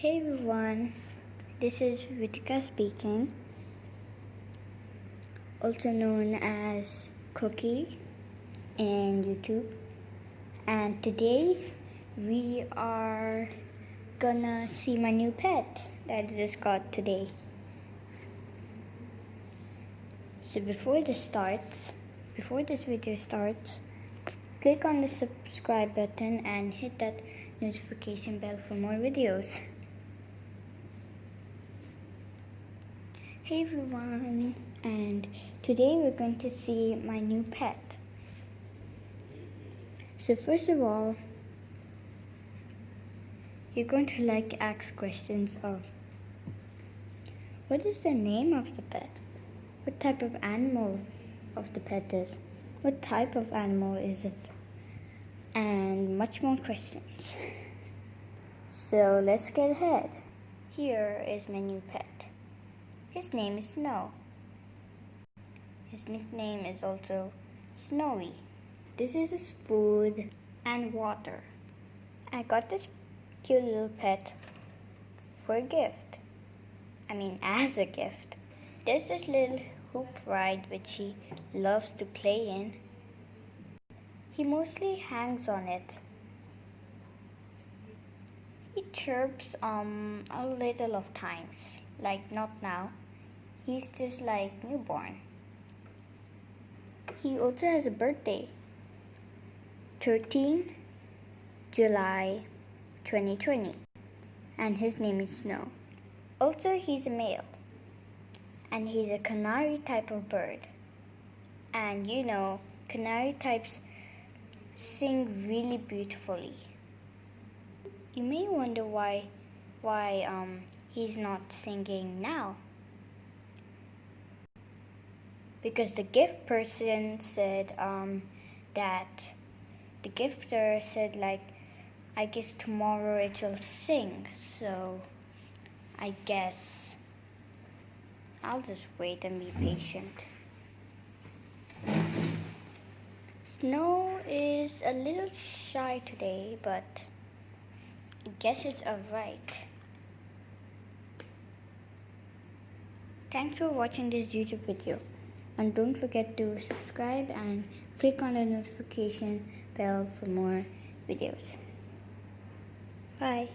Hey everyone, this is Ritika speaking, also known as Cookie in YouTube, and today we are gonna see my new pet that I just got today. So before this video starts, click on the subscribe button and hit that notification bell for more videos. Hey everyone, and today we're going to see my new pet. So first of all, you're going to ask questions of what is the name of the pet? What type of animal of the pet is? What type of animal is it? And much more questions. So let's get ahead. Here is my new pet. His name is Snow. His nickname is also Snowy. This is his food and water. I got this cute little pet for a gift. As a gift. There's this little hoop ride which he loves to play in. He mostly hangs on it. He chirps a little of times, like not now. He's just like newborn. He also has a birthday, 13 July 2020, and his name is Snow. Also, he's a male, and he's a canary type of bird. And you know, canary types sing really beautifully. You may wonder why he's not singing now. Because the gift person said that the gifter said I guess tomorrow it will sing. So I guess I'll just wait and be patient. Snow is a little shy today, but I guess it's alright. Thanks for watching this YouTube video. And don't forget to subscribe and click on the notification bell for more videos. Bye.